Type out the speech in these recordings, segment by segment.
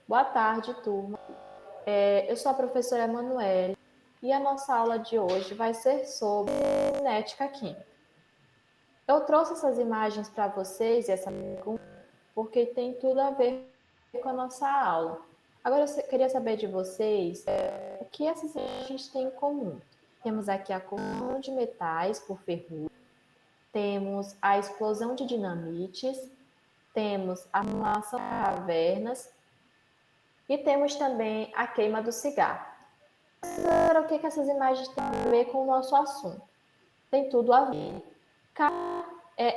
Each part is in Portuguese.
Boa tarde, turma. Eu sou a professora Emanuele e a nossa aula de hoje vai ser sobre cinética química. Eu trouxe essas imagens para vocês e essa pergunta porque tem tudo a ver com a nossa aula. Agora, eu queria saber de vocês o que essas imagens têm em comum. Temos aqui a corrosão de metais por ferrugem, temos a explosão de dinamites, temos a formação de cavernas e temos também a queima do cigarro. Agora, o que essas imagens têm a ver com o nosso assunto? Tem tudo a ver. Cada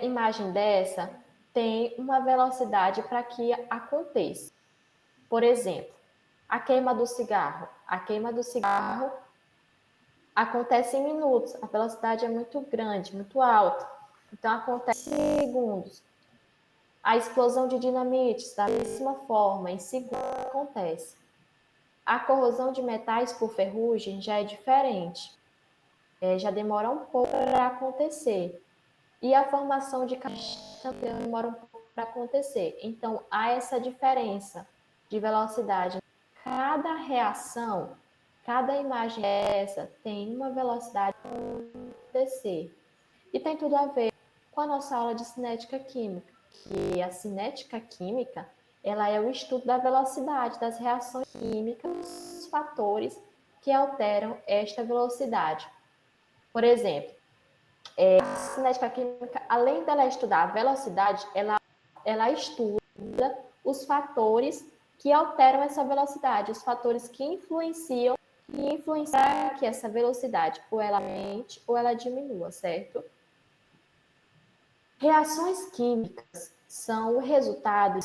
imagem dessa tem uma velocidade para que aconteça. Por exemplo, a queima do cigarro. A queima do cigarro acontece em minutos. A velocidade é muito grande, muito alta. Então, acontece em segundos. A explosão de dinamites, da mesma forma, em segundos acontece. A corrosão de metais por ferrugem já é diferente. Já demora um pouco para acontecer. E a formação de caixas também demora um pouco para acontecer. Então, há essa diferença de velocidade. Cada reação, cada imagem dessa tem uma velocidade para acontecer. E tem tudo a ver com a nossa aula de cinética química, que a cinética química ela é o estudo da velocidade das reações químicas, os fatores que alteram esta velocidade. Por exemplo, a cinética química, além dela estudar a velocidade, ela estuda os fatores que alteram essa velocidade, os fatores que influenciam que essa velocidade ou ela aumente ou ela diminua, certo? Reações químicas são o resultado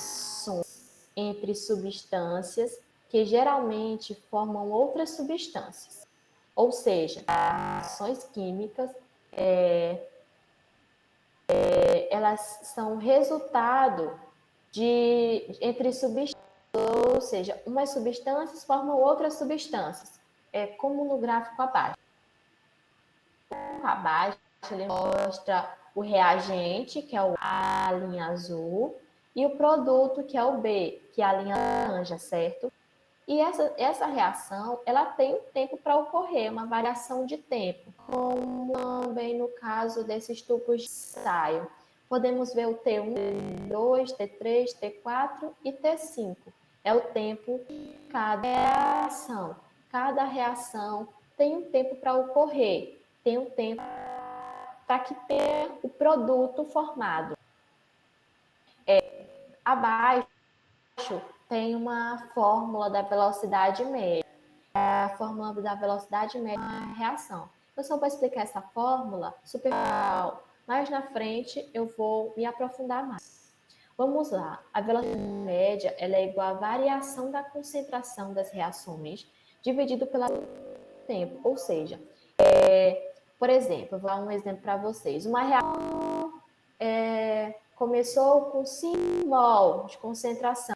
entre substâncias que geralmente formam outras substâncias. Ou seja, reações químicas elas são resultado entre substâncias, ou seja, umas substâncias formam outras substâncias, como no gráfico abaixo. Abaixo ele mostra o reagente, que é a linha azul, e o produto, que é o B, que é a linha laranja, certo? E essa reação, ela tem um tempo para ocorrer, uma variação de tempo, como também no caso desses tubos de ensaio. Podemos ver o T1, T2, T3, T4 e T5. É o tempo de cada reação. Cada reação tem um tempo para ocorrer, tem um tempo para que tenha o produto formado. Abaixo tem uma fórmula da velocidade média. A fórmula da velocidade média é uma reação. Eu só vou explicar essa fórmula superficial. Mais na frente eu vou me aprofundar mais. Vamos lá. A velocidade média ela é igual à variação da concentração das reações dividido pelo tempo. Ou seja, por exemplo, eu vou dar um exemplo para vocês. Uma reação começou com 5 mol de concentração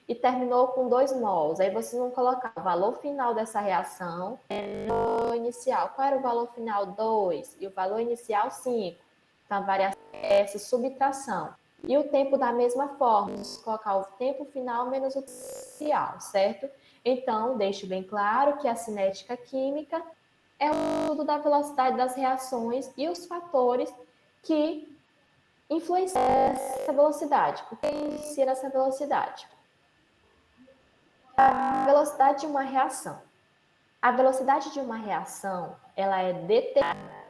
e terminou com 2 mols. Aí vocês vão colocar o valor final dessa reação no inicial. Qual era o valor final? 2. E o valor inicial, 5. Então, a variação é essa subtração. E o tempo da mesma forma. Vamos colocar o tempo final menos o tempo inicial, certo? Então, deixo bem claro que a cinética química é o estudo da velocidade das reações e os fatores que influenciam essa velocidade. O que influencia essa velocidade? A velocidade de uma reação. A velocidade de uma reação, ela é determinada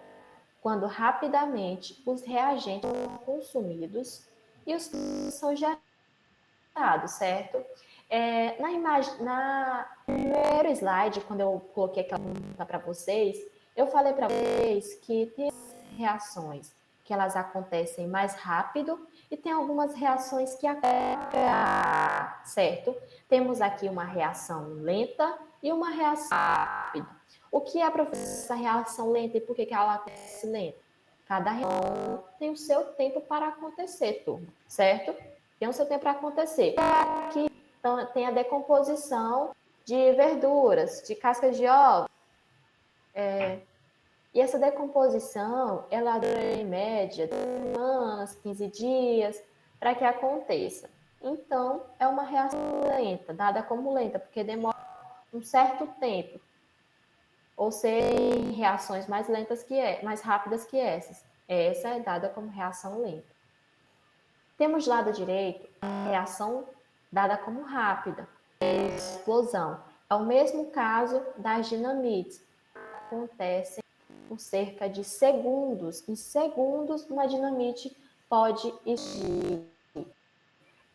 quando rapidamente os reagentes são consumidos e os são gerados, certo? Na primeiro slide, quando eu coloquei aquela pergunta para vocês, eu falei para vocês que tem reações que elas acontecem mais rápido e tem algumas reações que acontecem, certo? Temos aqui uma reação lenta e uma reação rápida. O que é, professor, essa reação lenta e por que ela acontece lenta? Cada reação tem o seu tempo para acontecer, turma, certo? Tem o seu tempo para acontecer. Aqui tem a decomposição de verduras, de cascas de ovos. E essa decomposição, ela dura em média semanas, 15 dias, para que aconteça. então é uma reação lenta, dada como lenta, porque demora um certo tempo, ou ser reações mais lentas mais rápidas que essas. Essa é dada como reação lenta. Temos do lado direito a reação dada como rápida, explosão. É o mesmo caso das dinamites. Acontecem por cerca de segundos. Em segundos, uma dinamite pode explodir.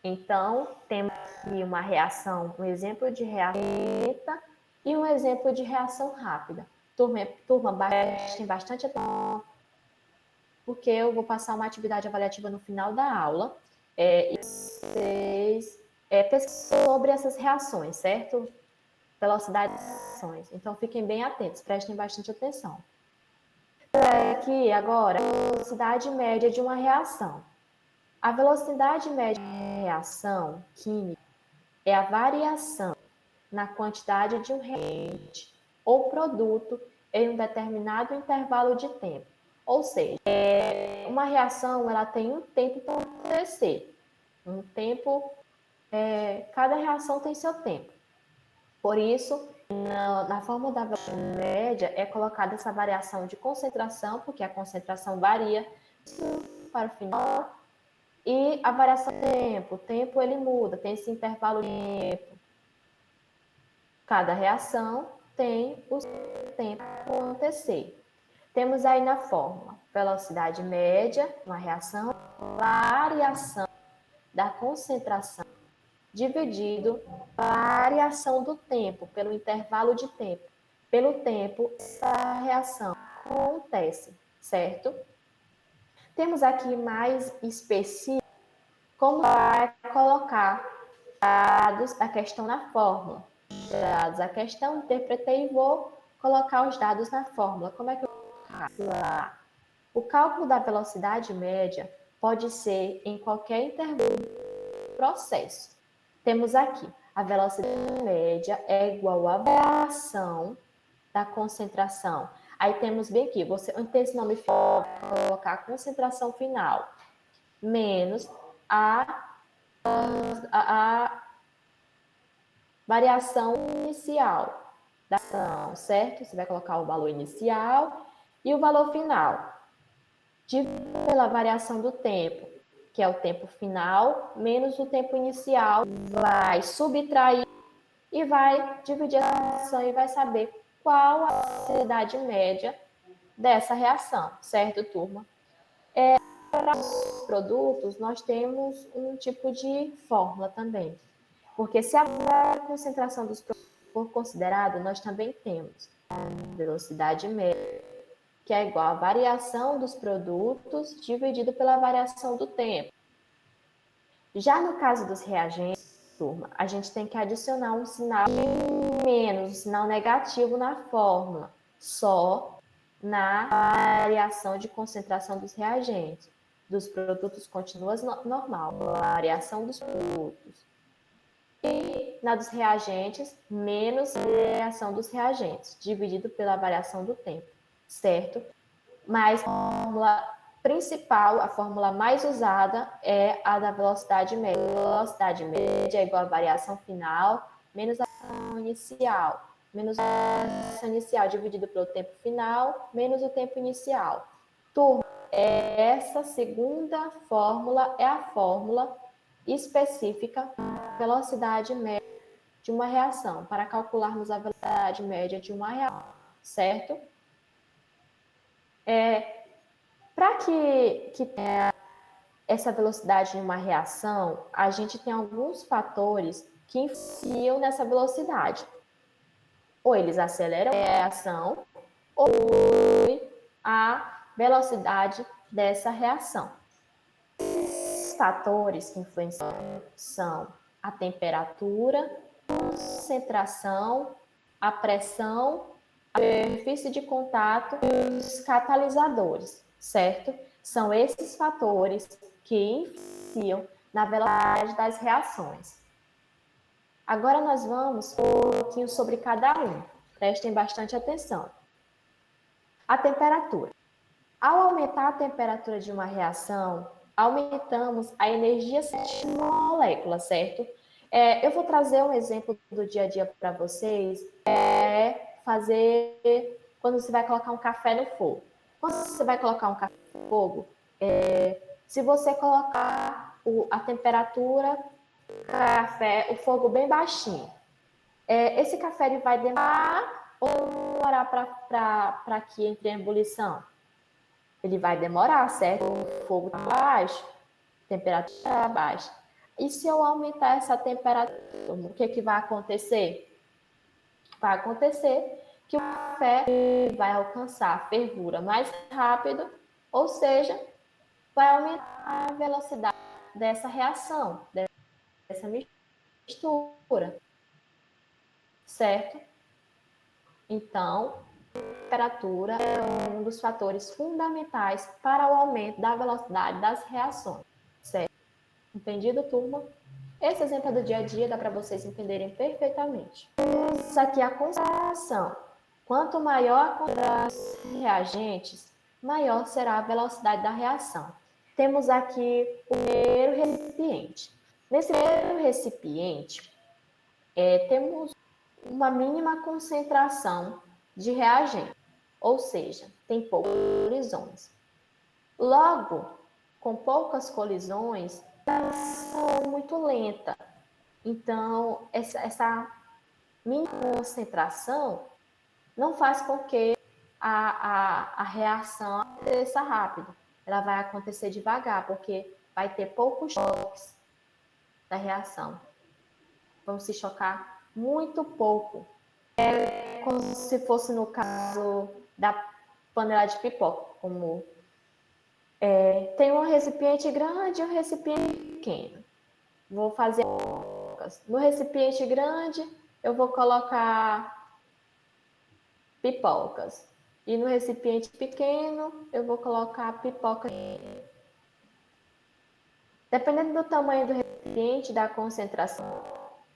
Então, temos aqui uma reação, um exemplo de reação lenta e um exemplo de reação rápida. Turma, prestem bastante atenção, porque eu vou passar uma atividade avaliativa no final da aula. E vocês pesquisem sobre essas reações, certo? Velocidade das reações. Então, fiquem bem atentos, prestem bastante atenção. Aqui, agora, a velocidade média de uma reação. A velocidade média de uma reação química é a variação na quantidade de um reagente ou produto em um determinado intervalo de tempo. Ou seja, uma reação ela tem um tempo para acontecer. Um tempo, cada reação tem seu tempo. Por isso, na fórmula da velocidade média é colocada essa variação de concentração, porque a concentração varia para o final, e a variação de tempo. O tempo ele muda, tem esse intervalo de tempo. Cada reação tem o seu tempo para acontecer. Temos aí na fórmula velocidade média, uma reação, variação da concentração dividido variação do tempo, pelo intervalo de tempo. Pelo tempo, essa reação acontece, certo? Temos aqui mais específico como vai colocar dados da questão na fórmula. Dados da questão, interpretei e vou colocar os dados na fórmula. Como é que eu faço? O cálculo da velocidade média pode ser em qualquer intervalo do processo. Temos aqui, a velocidade média é igual à variação da concentração. Aí temos bem aqui, você tem esse nome final, colocar a concentração final, menos a variação inicial da ação, certo? Você vai colocar o valor inicial e o valor final. Dividido pela variação do tempo, que é o tempo final, menos o tempo inicial, vai subtrair e vai dividir a reação e vai saber qual a velocidade média dessa reação, certo, turma? Para os produtos, nós temos um tipo de fórmula também. Porque se a concentração dos produtos for considerada, nós também temos a velocidade média, que é igual à variação dos produtos dividido pela variação do tempo. Já no caso dos reagentes, turma, a gente tem que adicionar um sinal menos, um sinal negativo na fórmula, só na variação de concentração dos reagentes. Dos produtos continua normal, variação dos produtos. E na dos reagentes, menos variação dos reagentes, dividido pela variação do tempo, certo? Mas a fórmula principal, a fórmula mais usada é a da velocidade média. A velocidade média é igual à variação final menos a variação inicial. Menos a variação inicial dividido pelo tempo final, menos o tempo inicial. Turma, essa segunda fórmula é a fórmula específica da velocidade média de uma reação, para calcularmos a velocidade média de uma reação, certo? Para que tenha essa velocidade em uma reação, a gente tem alguns fatores que influenciam nessa velocidade. Ou eles aceleram a reação, ou a velocidade dessa reação. Os fatores que influenciam são a temperatura, a concentração, a pressão, a superfície de contato e os catalisadores, certo? São esses fatores que influenciam na velocidade das reações. Agora nós vamos um pouquinho sobre cada um. Prestem bastante atenção. A temperatura. Ao aumentar a temperatura de uma reação, aumentamos a energia de moléculas, certo? Eu vou trazer um exemplo do dia a dia para vocês. Fazer quando você vai colocar um café no fogo. Quando você vai colocar um café no fogo, se você colocar a temperatura do café, o fogo bem baixinho, esse café ele vai demorar ou demorar para que entre em ebulição? Ele vai demorar, certo? O fogo está baixo, a temperatura está baixa. E se eu aumentar essa temperatura, o que vai acontecer? Vai acontecer que o café vai alcançar a fervura mais rápido, ou seja, vai aumentar a velocidade dessa reação, dessa mistura, certo? Então, a temperatura é um dos fatores fundamentais para o aumento da velocidade das reações, certo? Entendido, turma? Esse exemplo é do dia a dia, dá para vocês entenderem perfeitamente. Isso aqui é a concentração. Quanto maior a concentração de reagentes, maior será a velocidade da reação. Temos aqui o primeiro recipiente. Nesse primeiro recipiente, temos uma mínima concentração de reagente, ou seja, tem poucas colisões. Logo, com poucas colisões, a reação é muito lenta. Então, essa mínima concentração não faz com que a reação aconteça rápido. Ela vai acontecer devagar, porque vai ter poucos choques da reação. Vão se chocar muito pouco. É como se fosse no caso da panela de pipoca, como tem um recipiente grande e um recipiente pequeno. Vou fazer no recipiente grande, eu vou colocar pipocas. E no recipiente pequeno, eu vou colocar pipoca. Dependendo do tamanho do recipiente, da concentração,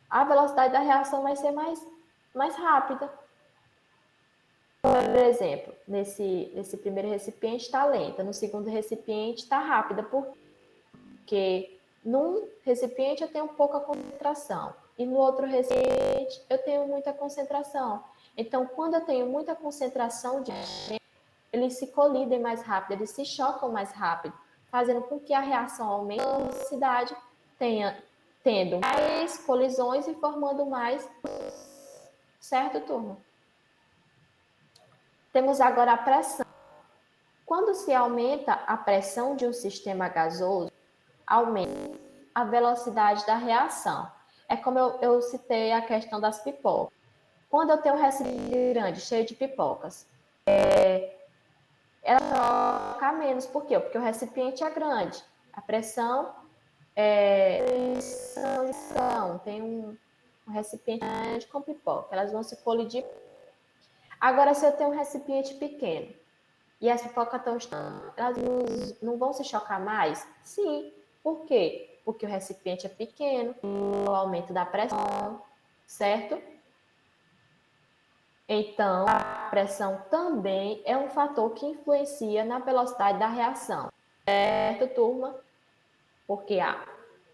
a velocidade da reação vai ser mais rápida. Por exemplo, nesse primeiro recipiente está lenta, no segundo recipiente está rápida, porque num recipiente eu tenho pouca concentração e no outro recipiente eu tenho muita concentração. Então, quando eu tenho muita concentração de eles se colidem mais rápido, eles se chocam mais rápido, fazendo com que a reação aumente a velocidade, tendo mais colisões e formando mais, certo, turma? Temos agora a pressão. Quando se aumenta a pressão de um sistema gasoso, aumenta a velocidade da reação. É como eu citei a questão das pipocas. Quando eu tenho um recipiente grande, cheio de pipocas, ela choca menos. Por quê? Porque o recipiente é grande. A pressão tem um recipiente grande com pipoca. Elas vão se colidir. Agora, se eu tenho um recipiente pequeno e as pipocas estão elas não vão se chocar mais? Sim. Por quê? Porque o recipiente é pequeno, o aumento da pressão, certo? Então, a pressão também é um fator que influencia na velocidade da reação, certo, turma? Porque há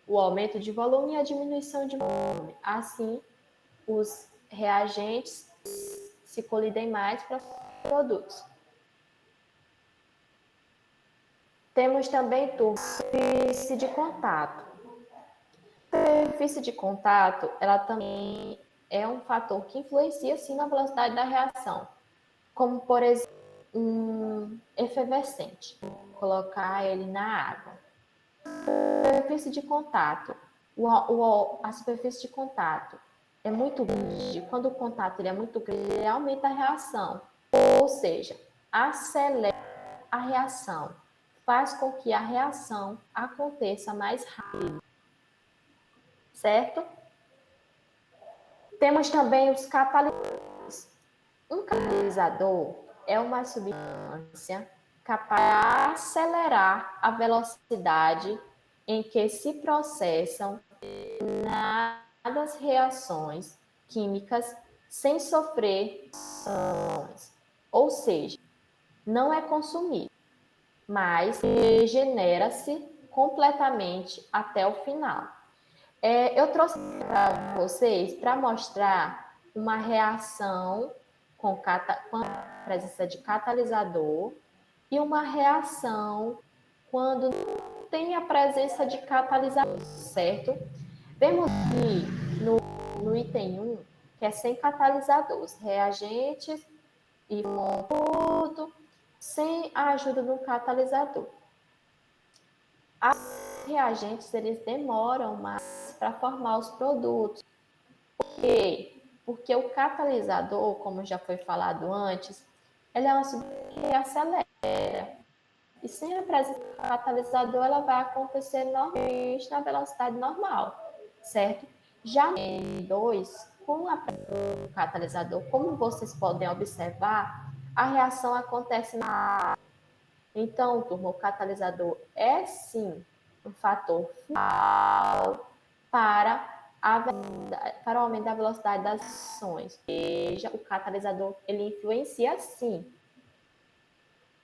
o aumento de volume e a diminuição de volume. Assim, os reagentes se colidem mais para produtos. Temos também, turma, superfície de contato. A superfície de contato, ela também é um fator que influencia, sim, na velocidade da reação. Como, por exemplo, um efervescente. Vou colocar ele na água. Superfície de contato. A superfície de contato é muito grande. Quando o contato ele é muito grande, ele aumenta a reação. Ou seja, acelera a reação. Faz com que a reação aconteça mais rápido. Certo? Temos também os catalisadores. Um catalisador é uma substância capaz de acelerar a velocidade em que se processam determinadas reações químicas sem sofrer ações. Ou seja, não é consumido, mas regenera-se completamente até o final. Eu trouxe para vocês para mostrar uma reação com a presença de catalisador e uma reação quando não tem a presença de catalisador, certo? Vemos aqui no item 1, que é sem catalisadores, reagentes e tudo sem a ajuda do catalisador. Os reagentes eles demoram mais para formar os produtos. Por quê? Porque o catalisador, como já foi falado antes, ele é uma substância que acelera. E sem a presença do catalisador, ela vai acontecer normalmente na velocidade normal, certo? Já no 2, com a presença do catalisador, como vocês podem observar, a reação acontece na. Então, turma, o catalisador é sim um fator fundamental para o aumento da velocidade das ações. Veja, o catalisador ele influencia sim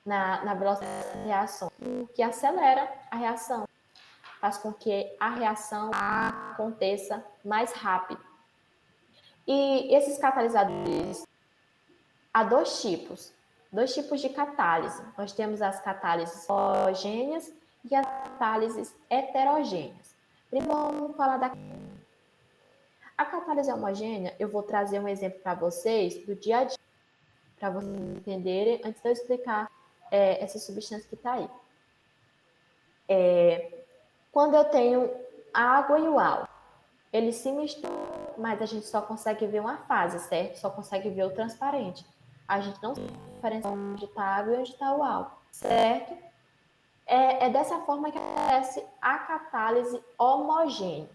na velocidade da reação, que acelera a reação, faz com que a reação aconteça mais rápido. E esses catalisadores, há dois tipos de catálise. Nós temos as catálises homogêneas e as catálises heterogêneas. Primeiro, vamos falar da a catálise homogênea. Eu vou trazer um exemplo para vocês do dia a dia, para vocês entenderem, antes de eu explicar essa substância que está aí. Quando eu tenho a água e o álcool, eles se misturam, mas a gente só consegue ver uma fase, certo? Só consegue ver o transparente. A gente não sabe a diferença onde está a água e onde está o álcool, certo? É dessa forma que acontece a catálise homogênea.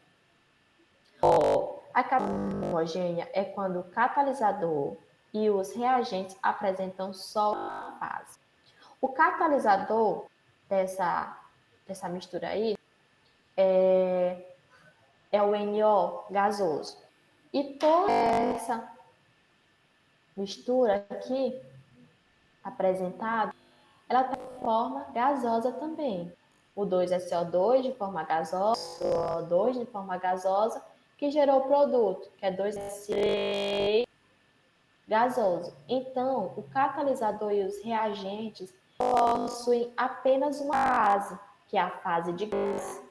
A catálise homogênea é quando o catalisador e os reagentes apresentam só uma fase. O catalisador dessa mistura aí é o NO gasoso. E toda essa mistura aqui apresentada, ela tem forma gasosa também. O 2 é CO2 de forma gasosa, CO2 de forma gasosa, que gerou o produto, que é 2SO gasoso. Então, o catalisador e os reagentes possuem apenas uma fase, que é a fase de gás.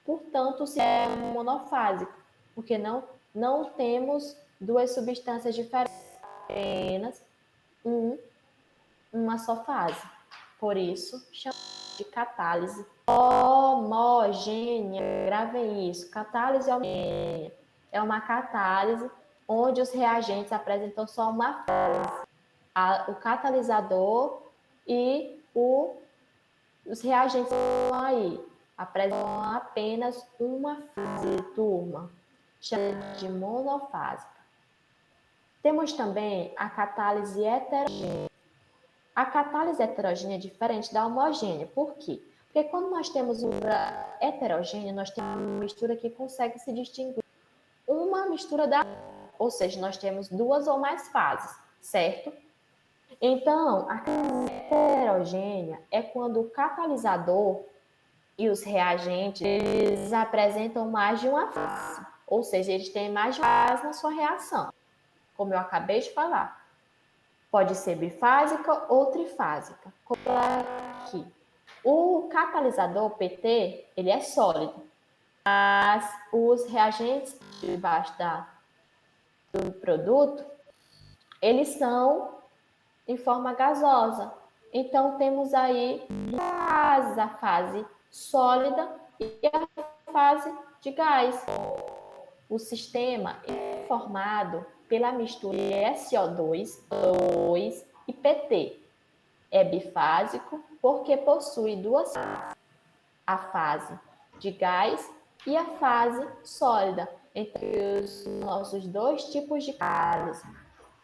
Portanto, se é monofásico, porque não temos duas substâncias diferentes, apenas uma só fase. Por isso, chamamos de catálise homogênea. Gravem isso. Catálise homogênea é uma catálise onde os reagentes apresentam só uma fase. O catalisador e os reagentes estão aí apresentam apenas uma fase, turma, chamada de monofásica. Temos também a catálise heterogênea. A catálise heterogênea é diferente da homogênea. Por quê? Porque quando nós temos uma heterogênea, nós temos uma mistura que consegue se distinguir uma mistura da outra. Ou seja, nós temos duas ou mais fases, certo? Então, a catálise heterogênea é quando o catalisador e os reagentes eles apresentam mais de uma fase. Ou seja, eles têm mais de uma fase na sua reação. Como eu acabei de falar. Pode ser bifásica ou trifásica. Como aqui. O catalisador PT, ele é sólido, mas os reagentes debaixo do produto, eles são em forma gasosa. Então, temos aí a fase sólida e a fase de gás. O sistema é formado pela mistura SO2 e PT. É bifásico porque possui duas fases, a fase de gás e a fase sólida, entre os nossos dois tipos de catálise.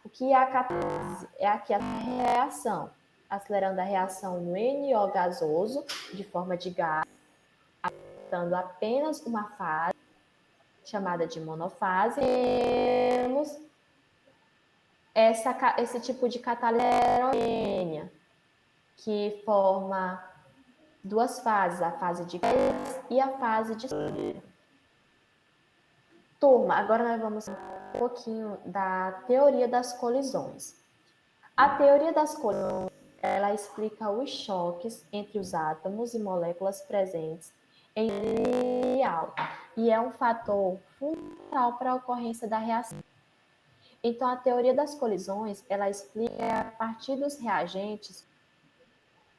O que é a catálise? É aquela reação, acelerando a reação no NO gasoso, de forma de gás, dando apenas uma fase, chamada de monofase. Temos esse tipo de catálise heterogênea, que forma duas fases, a fase de gás e a fase de sólido. Turma, agora nós vamos falar um pouquinho da teoria das colisões. A teoria das colisões, ela explica os choques entre os átomos e moléculas presentes em material e é um fator fundamental para a ocorrência da reação. Então, a teoria das colisões, ela explica a partir dos reagentes,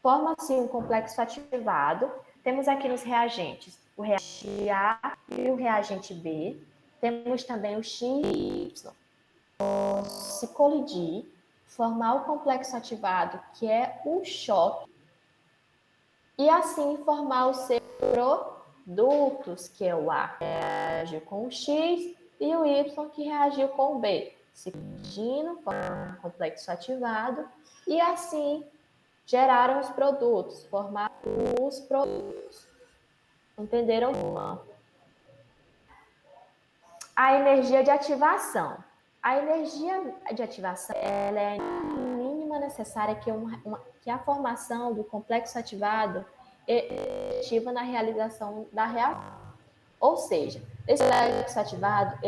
forma-se um complexo ativado. Temos aqui nos reagentes o reagente A e o reagente B. Temos também o X e Y. Se colidir, formar o complexo ativado, que é o choque, e assim formar os seus produtos, que é o A que reagiu com o X e o Y que reagiu com o B. Se colidindo, formar um complexo ativado, e assim geraram os produtos, formaram os produtos. Entenderam? A energia de ativação. A energia de ativação ela é a mínima necessária que a formação do complexo ativado é ativa na realização da reação. Ou seja, esse complexo ativado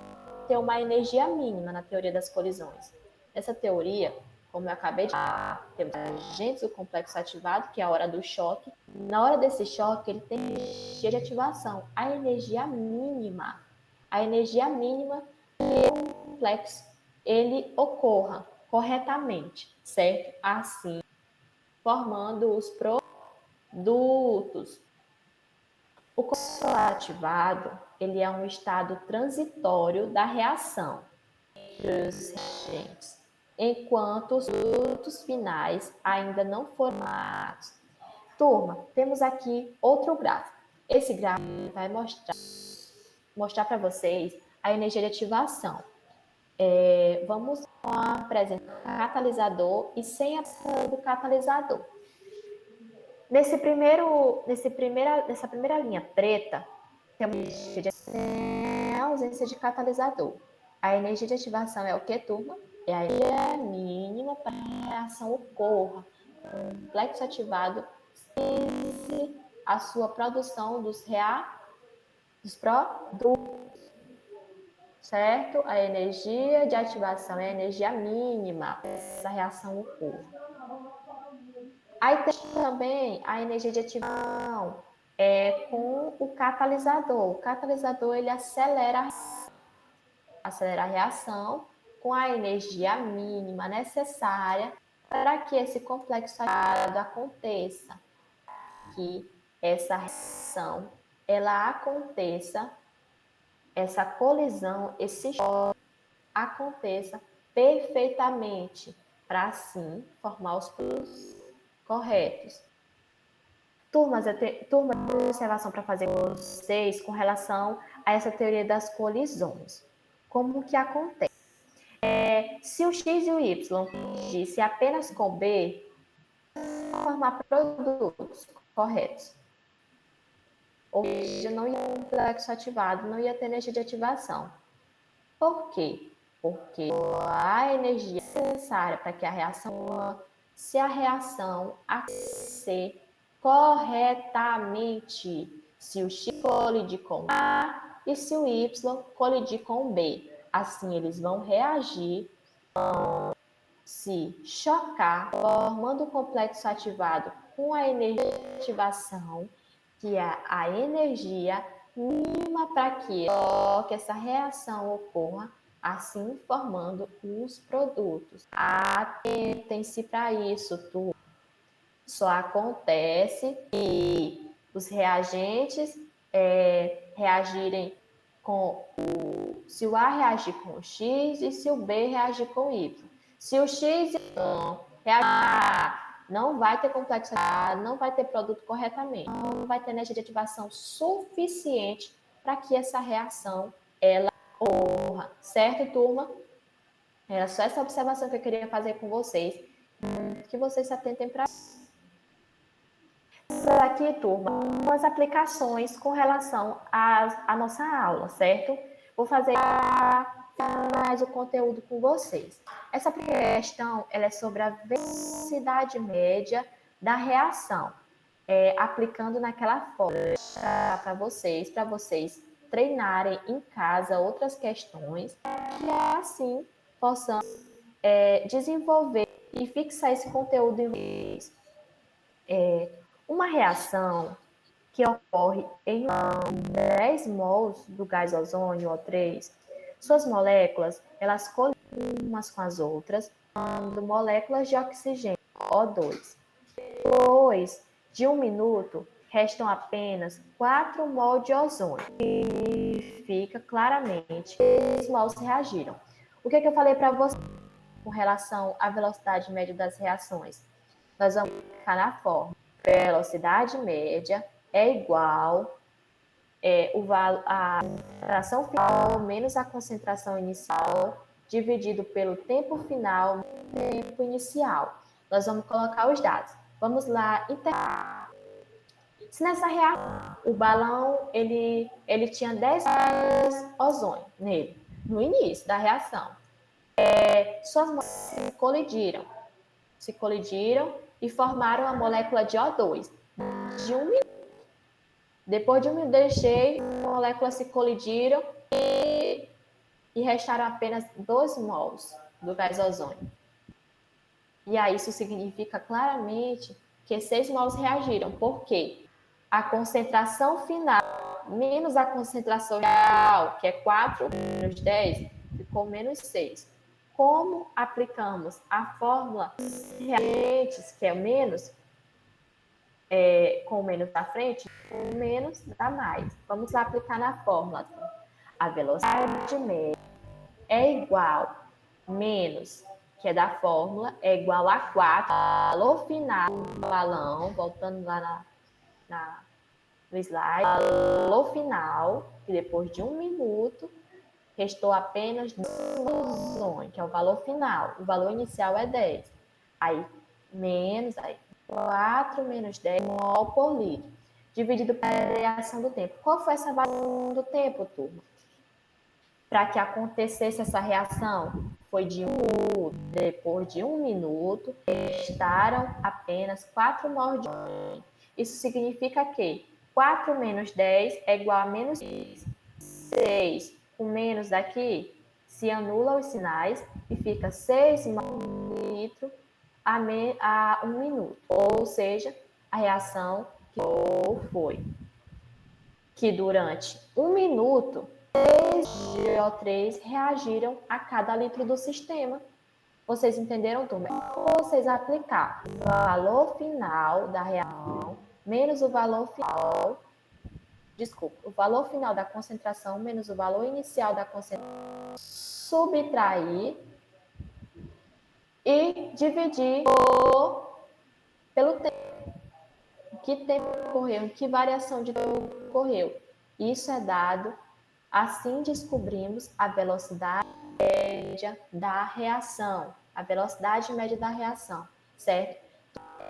tem uma energia mínima na teoria das colisões. Essa teoria, como eu acabei de falar, temos agentes do complexo ativado, que é a hora do choque. Na hora desse choque, ele tem energia de ativação, a energia mínima. A energia mínima que o complexo ele ocorra corretamente, certo? Assim, formando os produtos. O complexo ativado, ele é um estado transitório da reação entre os reagentes, enquanto os produtos finais ainda não foram formados. Turma, temos aqui outro gráfico. Esse gráfico vai mostrar para vocês a energia de ativação. Vamos apresentar o catalisador e sem a ação do catalisador. Nessa primeira linha preta, temos a ausência de catalisador. A energia de ativação é o que, turma? É a energia mínima para que a reação ocorra. O complexo ativado e a sua produção dos produtos, certo? A energia de ativação é a energia mínima para essa reação ocorra. Aí tem também a energia de ativação com o catalisador. O catalisador ele acelera a reação com a energia mínima necessária para que esse complexo ativado aconteça, que essa reação ela aconteça, essa colisão, esse choque aconteça perfeitamente para assim formar os produtos corretos. Turmas, eu tenho uma observação para fazer com vocês com relação a essa teoria das colisões. Como que acontece? Se o X e o Y disse apenas com B, formar produtos corretos. Ou seja, não ia ter um complexo ativado, não ia ter energia de ativação. Por quê? Porque a energia necessária para que a reação, se a reação acontecer corretamente, se o X colidir com A e se o Y colidir com B. Assim, eles vão reagir, vão se chocar, formando o complexo ativado com a energia de ativação, que é a energia mínima para que essa reação ocorra, assim formando os produtos. Atentem-se para isso, tudo. Só acontece que os reagentes reagirem com se o A reagir com o X e se o B reagir com o Y. Se o X reagir, não vai ter complexo, não vai ter produto corretamente, não vai ter energia de ativação suficiente para que essa reação ela ocorra. Certo, turma? Era só essa observação que eu queria fazer com vocês. Que vocês se atentem para isso. Aqui, turma, umas aplicações com relação à nossa aula, certo? Vou fazer mais o conteúdo com vocês. Essa primeira questão ela é sobre a velocidade média da reação. aplicando naquela forma para vocês treinarem em casa outras questões, e assim possamos desenvolver e fixar esse conteúdo em vocês. Uma reação que ocorre em 10 mols do gás ozônio, O3, suas moléculas, elas colidem umas com as outras, formando moléculas de oxigênio, O2. Depois de 1 minuto, restam apenas 4 mol de ozônio. E fica claramente que os mols reagiram. O que eu falei para você com relação à velocidade média das reações? Nós vamos ficar na forma. Velocidade média é igual a concentração final menos a concentração inicial dividido pelo tempo final menos tempo inicial. Nós vamos colocar os dados. Vamos lá, se nessa reação o balão ele tinha 10 mols de ozônio nele, no início da reação, suas moléculas se colidiram e formaram a molécula de O2 de 1 minuto. Depois de 1 minuto, deixei, as moléculas se colidiram e restaram apenas 2 mols do gás ozônio. E aí isso significa claramente que 6 mols reagiram. Por quê? A concentração final menos a concentração inicial, que é 4 menos 10, ficou menos 6. Como aplicamos a fórmula reagentes, que é menos, com o menos à frente, o menos dá mais. Vamos lá aplicar na fórmula. A velocidade média é igual menos, que é da fórmula, é igual a 4, valor final do balão, voltando lá no slide, valor final, que depois de 1 minuto, restou apenas 2 ozônio, que é o valor final. O valor inicial é 10. Aí, 4 menos 10 mol por litro, dividido pela variação do tempo. Qual foi essa variação do tempo, turma? Para que acontecesse essa reação, foi de 1 minuto. Depois de 1 minuto, restaram apenas 4 mol de ozônio. Isso significa que 4 menos 10 é igual a menos 6. 6 com menos daqui, se anula os sinais e fica 6 mol por litro a 1 minuto. Ou seja, a reação que foi que durante 1 minuto, 3 GO3 reagiram a cada litro do sistema. Vocês entenderam, turma? Vocês aplicar o valor final da reação menos o valor final, o valor final da concentração menos o valor inicial da concentração, subtrair e dividir pelo tempo. Que tempo ocorreu? Que variação de tempo ocorreu? Isso é dado, assim descobrimos a velocidade média da reação. A velocidade média da reação, certo?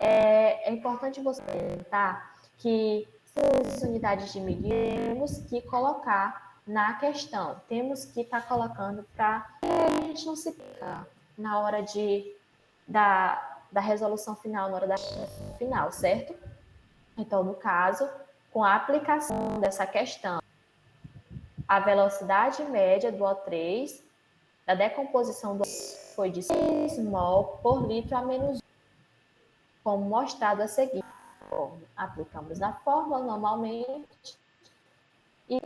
É importante você lembrar que essas unidades de medida temos que colocar na questão. Temos que estar colocando para a gente não se perca na hora da resolução final, na hora da final, certo? Então, no caso, com a aplicação dessa questão, a velocidade média do O3, da decomposição do O3, foi de 6 mol por litro a menos 1, como mostrado a seguir. Aplicamos a fórmula normalmente e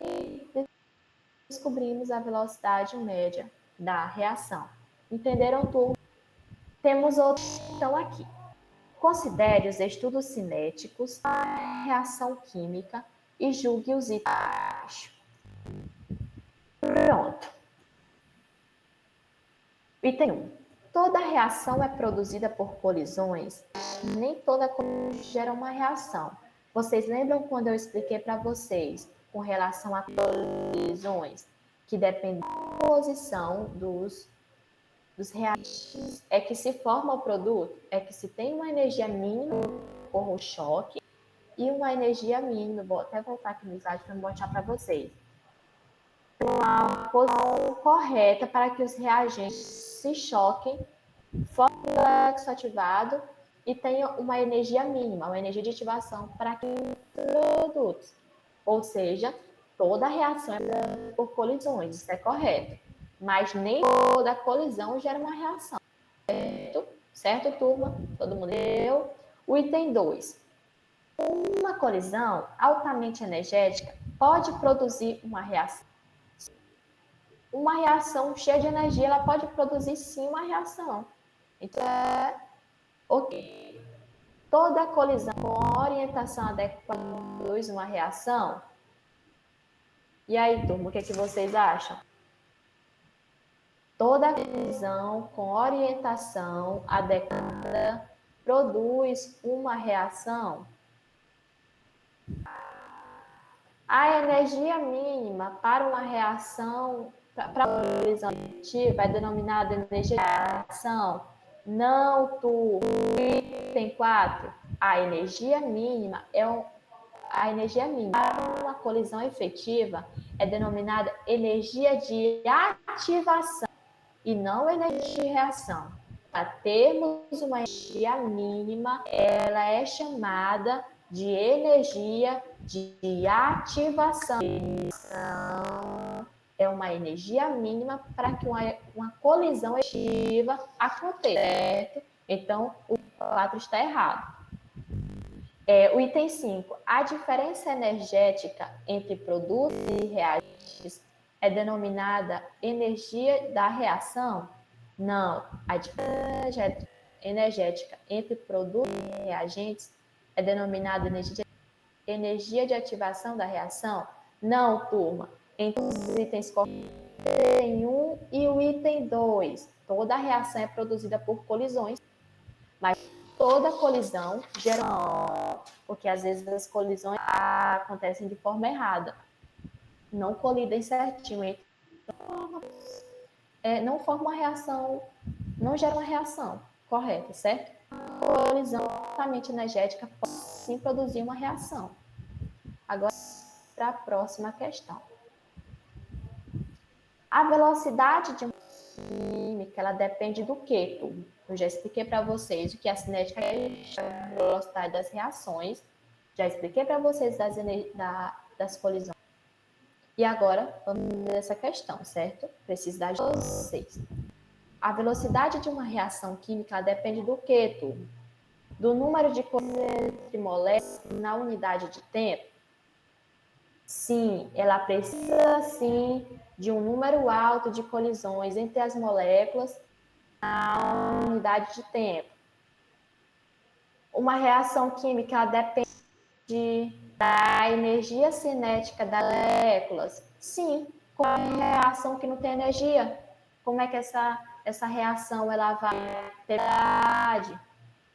descobrimos a velocidade média da reação. Entenderam tudo? Temos outra questão aqui. Considere os estudos cinéticos da reação química e julgue os itens abaixo. Pronto. Item 1. Toda reação é produzida por colisões? Nem toda colisão gera uma reação. Vocês lembram quando eu expliquei para vocês com relação a colisões que dependem da posição dos reagentes, é que se forma o produto, é que se tem uma energia mínima por o choque e uma energia mínima, vou até voltar aqui no slide para mostrar para vocês, uma posição correta para que os reagentes se choquem, formem o complexo ativado e tem uma energia mínima, uma energia de ativação para aqueles produtos. Ou seja, toda reação é por colisões, isso é correto. Mas nem toda colisão gera uma reação. Certo? Certo, turma? Todo mundo deu? O item 2. Uma colisão altamente energética pode produzir uma reação. Uma reação cheia de energia, ela pode produzir sim uma reação. Então, ok. Toda colisão com orientação adequada produz uma reação? E aí, turma, o que vocês acham? Toda colisão com orientação adequada produz uma reação? A energia mínima para uma reação, para uma colisão efetiva, é denominada energia de reação? Não, turma. Item 4. A energia mínima para uma colisão efetiva é denominada energia de ativação e não energia de reação. Para termos uma energia mínima, ela é chamada de energia de ativação. É uma energia mínima para que uma colisão efetiva aconteça, certo? Então, o 4 está errado. O item 5. A diferença energética entre produtos e reagentes é denominada energia da reação? Não. A diferença energética entre produtos e reagentes é denominada energia de ativação da reação? Não, turma. Entre os itens item 1 e o item 2. Toda reação é produzida por colisões, mas toda colisão gera, porque às vezes as colisões acontecem de forma errada, não colidem certinho, não forma uma reação, não gera uma reação correta, certo? A colisão altamente energética pode sim produzir uma reação. Agora, para a próxima questão. A velocidade de uma química, ela depende do quê, turma? Eu já expliquei para vocês o que a cinética é a velocidade das reações. Já expliquei para vocês das colisões. E agora, vamos ver essa questão, certo? Preciso dar de vocês. A velocidade de uma reação química depende do quê, turma? Do número de colisões entre moléculas na unidade de tempo? Sim, ela precisa, sim, de um número alto de colisões entre as moléculas na unidade de tempo. Uma reação química depende da energia cinética das moléculas? Sim. Qual é a reação que não tem energia? Como é que essa reação ela vai ter velocidade?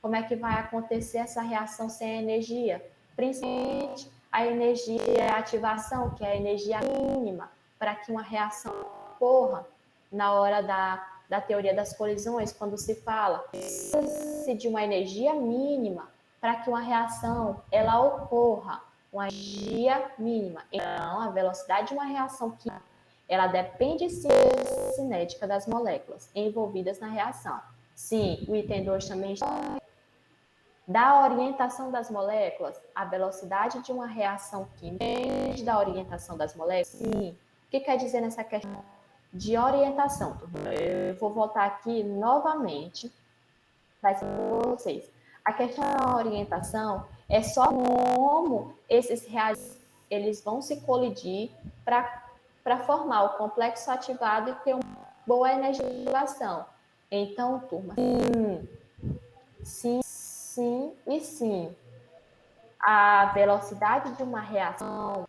Como é que vai acontecer essa reação sem energia? Principalmente a energia de ativação, que é a energia mínima, para que uma reação ocorra na hora da teoria das colisões, quando se fala precisa-se de uma energia mínima para que uma reação ela ocorra, uma energia mínima. Então, a velocidade de uma reação química, ela depende sim da cinética das moléculas envolvidas na reação. Sim, o item 2 também está da orientação das moléculas, a velocidade de uma reação química depende da orientação das moléculas? Sim. O que quer dizer nessa questão de orientação? Eu vou voltar aqui novamente para explicar para vocês. A questão da orientação é só como esses reagentes eles vão se colidir para formar o complexo ativado e ter uma boa energia de ativação. Então, turma, sim e sim. A velocidade de uma reação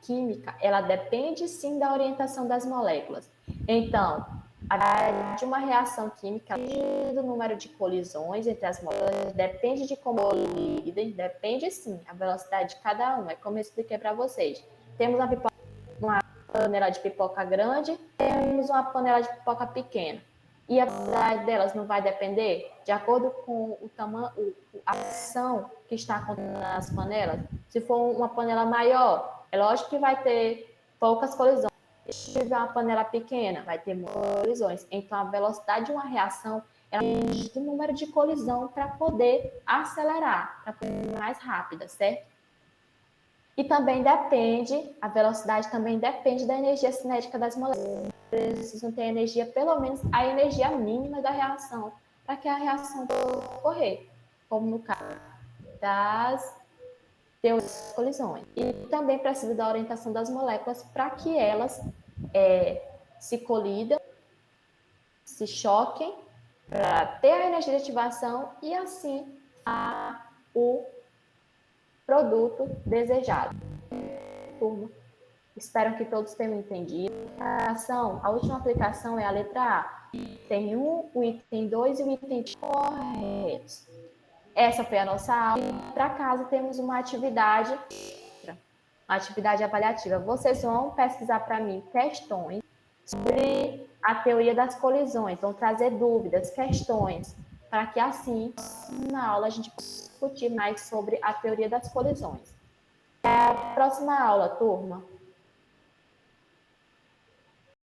química, ela depende sim da orientação das moléculas. Então, a velocidade de uma reação química depende do número de colisões entre as moléculas, depende de como colidem, depende sim a velocidade de cada uma. É como eu expliquei para vocês. Temos uma panela de pipoca grande, temos uma panela de pipoca pequena. E a velocidade delas não vai depender de acordo com o tamanho, a pressão que está acontecendo nas panelas. Se for uma panela maior, é lógico que vai ter poucas colisões. Se tiver uma panela pequena, vai ter muitas colisões. Então, a velocidade de uma reação ela depende do número de colisão para poder acelerar, para poder ir mais rápida, certo? E também depende, a velocidade também depende da energia cinética das moléculas. Precisam ter energia, pelo menos a energia mínima da reação, para que a reação possa ocorrer, como no caso das teorias das colisões. E também precisa da orientação das moléculas para que elas se colidam, se choquem, para ter a energia de ativação e assim o produto desejado. Turma, espero que todos tenham entendido. A última aplicação é a letra A. Tem o item 2 e o item 3 corretos. Essa foi a nossa aula. Para casa temos uma atividade avaliativa. Vocês vão pesquisar para mim questões sobre a teoria das colisões, vão trazer dúvidas, questões, para que assim, na aula, a gente possa discutir mais sobre a teoria das colisões. Até a próxima aula, turma.